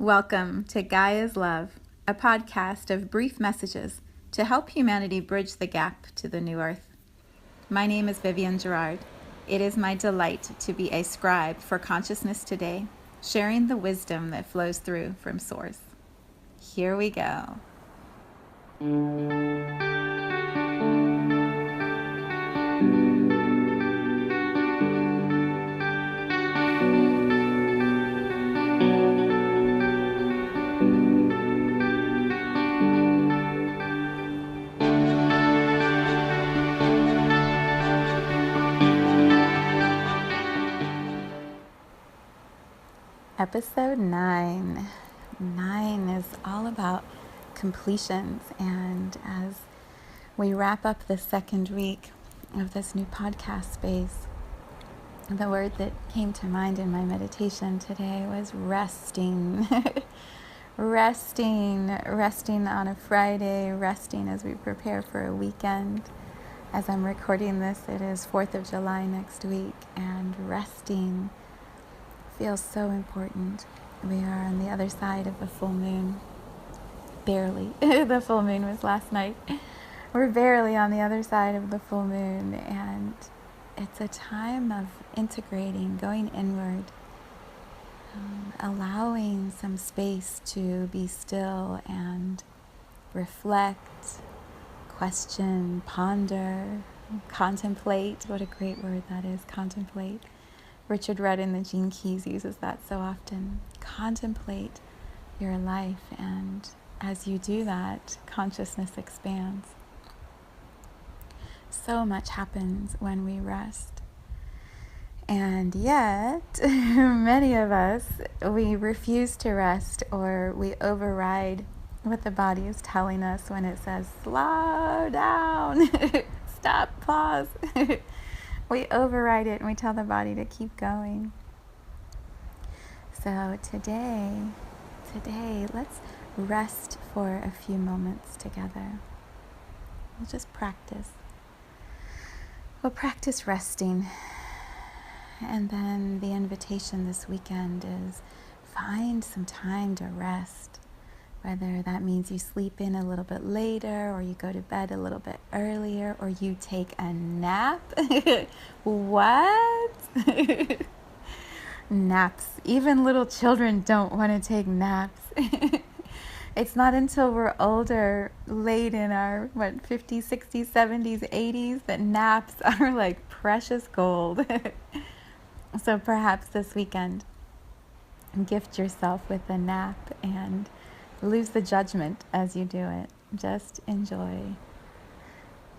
Welcome to Gaia's Love, a podcast of brief messages to help humanity bridge the gap to the new earth. My name is Vivienne Gerard. It is my delight to be a scribe for consciousness today, sharing the wisdom that flows through from Source. Here we go. Episode 9. 9 is all about completions, and as we wrap up the second week of this new podcast space, the word that came to mind in my meditation today was resting. resting on a Friday, resting as we prepare for a weekend. As I'm recording this, it is 4th of July next week, and resting feels so important. We are on the other side of the full moon. Barely. The full moon was last night. We're barely on the other side of the full moon, and it's a time of integrating, going inward, allowing some space to be still and reflect, question, ponder, contemplate. What a great word that is, contemplate. Richard Rudd in the Gene Keys uses that so often. Contemplate your life, and as you do that, consciousness expands. So much happens when we rest. And yet, many of us, we refuse to rest, or we override what the body is telling us when it says, slow down, stop, pause. We override it and we tell the body to keep going. So today, let's rest for a few moments together. We'll just practice. We'll practice resting. And then the invitation this weekend is find some time to rest. Whether that means you sleep in a little bit later, or you go to bed a little bit earlier, or you take a nap. What? Naps. Even little children don't want to take naps. It's not until we're older, late in our, 50s, 60s, 70s, 80s, that naps are like precious gold. So perhaps this weekend, gift yourself with a nap and lose the judgment as you do it. Just enjoy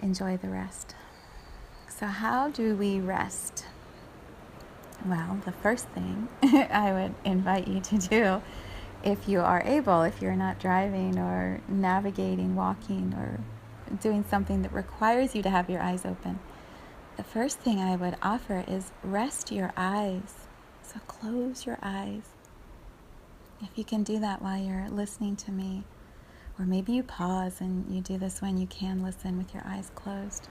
the rest. So how do we rest? Well, the first thing I would invite you to do, if you are able, if you're not driving or navigating, walking, or doing something that requires you to have your eyes open, the first thing I would offer is rest your eyes. So close your eyes. If you can do that while you're listening to me, or maybe you pause and you do this when you can listen with your eyes closed.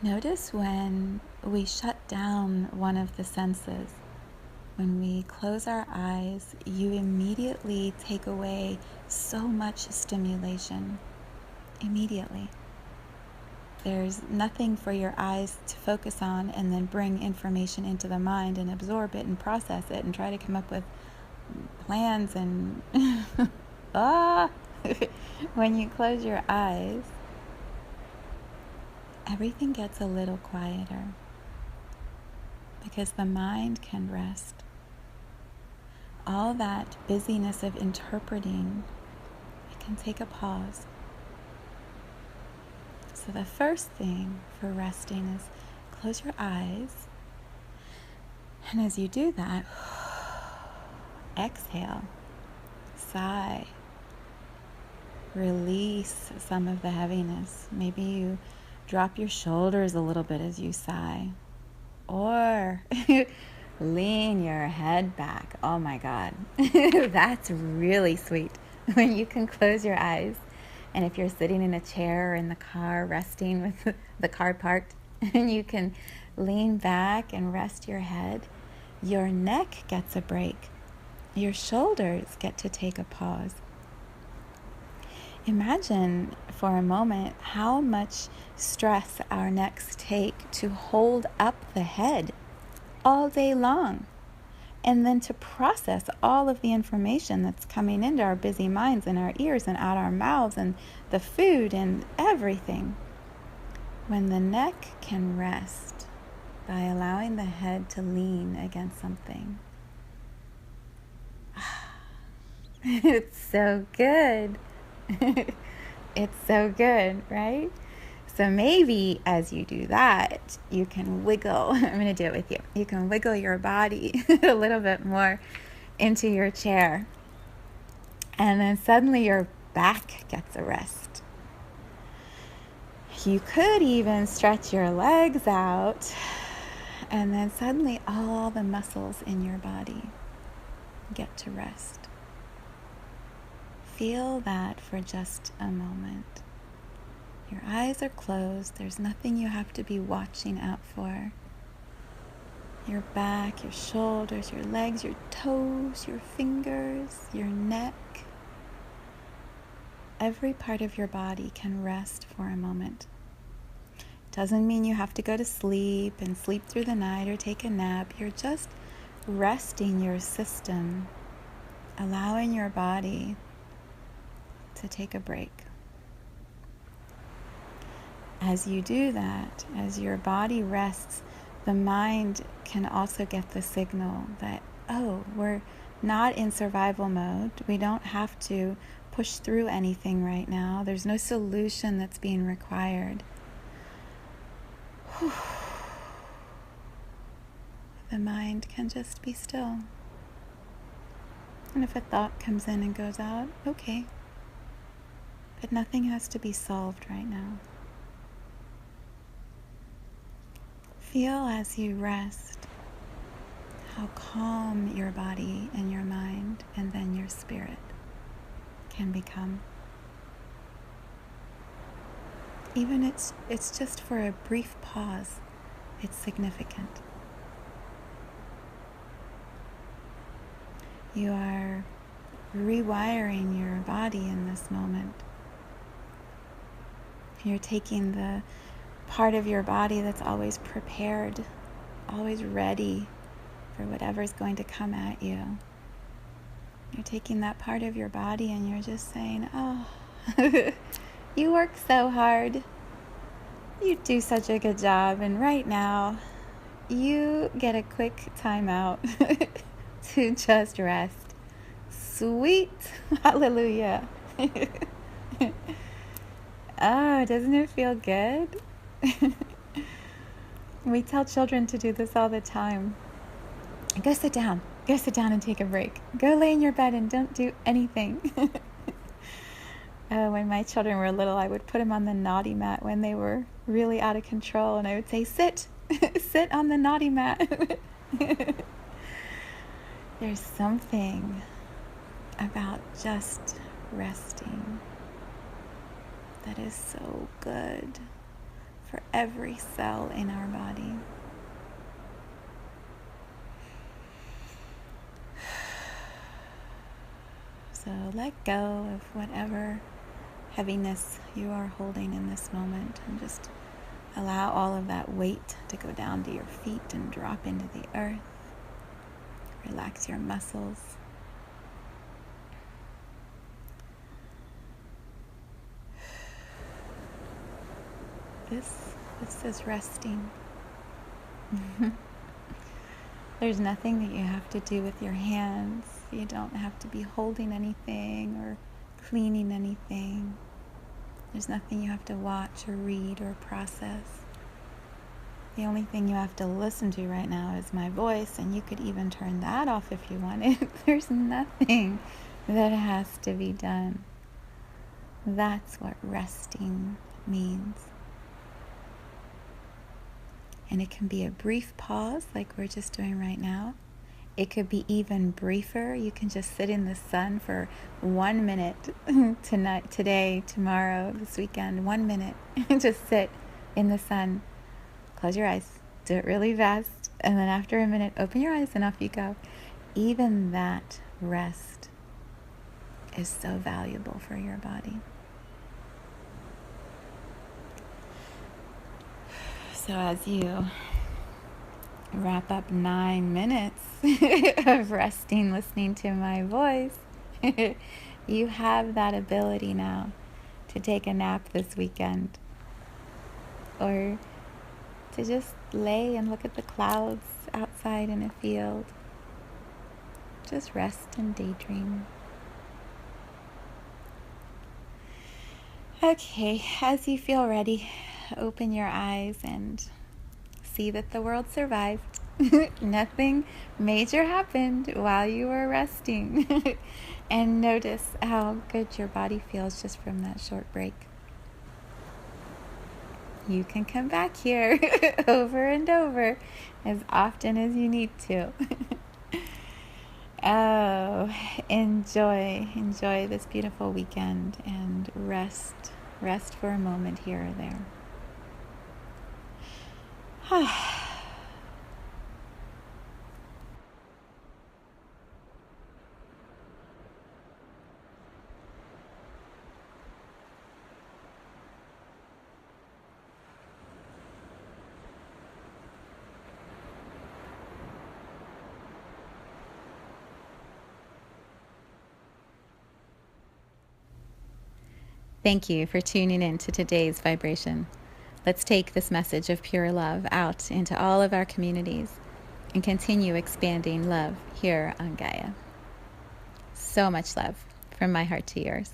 Notice when we shut down one of the senses. When we close our eyes, you immediately take away so much stimulation. Immediately. There's nothing for your eyes to focus on and then bring information into the mind and absorb it and process it and try to come up with plans and when you close your eyes, everything gets a little quieter because the mind can rest. All that busyness of interpreting, it can take a pause. So the first thing for resting is close your eyes. And as you do that, exhale, sigh, release some of the heaviness. Maybe you drop your shoulders a little bit as you sigh, or lean your head back. Oh my God, that's really sweet when you can close your eyes. And if you're sitting in a chair or in the car, resting with the car parked, and you can lean back and rest your head, your neck gets a break. Your shoulders get to take a pause. Imagine for a moment how much stress our necks take to hold up the head all day long, and then to process all of the information that's coming into our busy minds and our ears and out our mouths and the food and everything. When the neck can rest by allowing the head to lean against something. It's so good. It's so good, right? So maybe as you do that, you can wiggle. I'm going to do it with you. You can wiggle your body a little bit more into your chair. And then suddenly your back gets a rest. You could even stretch your legs out. And then suddenly all the muscles in your body get to rest. Feel that for just a moment. Your eyes are closed. There's nothing you have to be watching out for. Your back, your shoulders, your legs, your toes, your fingers, your neck. Every part of your body can rest for a moment. Doesn't mean you have to go to sleep and sleep through the night or take a nap. You're just resting your system, allowing your body to take a break. As you do that, as your body rests, the mind can also get the signal that, oh, we're not in survival mode. We don't have to push through anything right now. There's no solution that's being required. The mind can just be still. And if a thought comes in and goes out, okay. But nothing has to be solved right now. Feel as you rest how calm your body and your mind and then your spirit can become. Even it's just for a brief pause, it's significant. You are rewiring your body in this moment. You're taking the part of your body that's always prepared, always ready for whatever's going to come at you. You're taking that part of your body and you're just saying, oh, you work so hard. You do such a good job. And right now, you get a quick timeout to just rest. Sweet. Hallelujah. Oh, doesn't it feel good? We tell children to do this all the time. Go sit down. Go sit down and take a break. Go lay in your bed and don't do anything. When my children were little, I would put them on the naughty mat when they were really out of control. And I would say, sit. Sit on the naughty mat. There's something about just resting that is so good for every cell in our body. So let go of whatever heaviness you are holding in this moment and just allow all of that weight to go down to your feet and drop into the earth. Relax your muscles. This is resting. There's nothing that you have to do with your hands. You don't have to be holding anything or cleaning anything. There's nothing you have to watch or read or process. The only thing you have to listen to right now is my voice, and you could even turn that off if you wanted. There's nothing that has to be done. That's what resting means. And it can be a brief pause like we're just doing right now. It could be even briefer. You can just sit in the sun for 1 minute tonight, today, tomorrow, this weekend, 1 minute. Just sit in the sun. Close your eyes. Do it really fast. And then after a minute, open your eyes and off you go. even that rest is so valuable for your body. So as you wrap up 9 minutes of resting, listening to my voice, you have that ability now to take a nap this weekend, or to just lay and look at the clouds outside in a field. Just rest and daydream. Okay, as you feel ready, open your eyes and see that the world survived. Nothing major happened while you were resting. And notice how good your body feels just from that short break. You can come back here over and over as often as you need to. Oh, enjoy this beautiful weekend and rest for a moment here or there. Thank you for tuning in to today's vibration. Let's take this message of pure love out into all of our communities and continue expanding love here on Gaia. So much love from my heart to yours.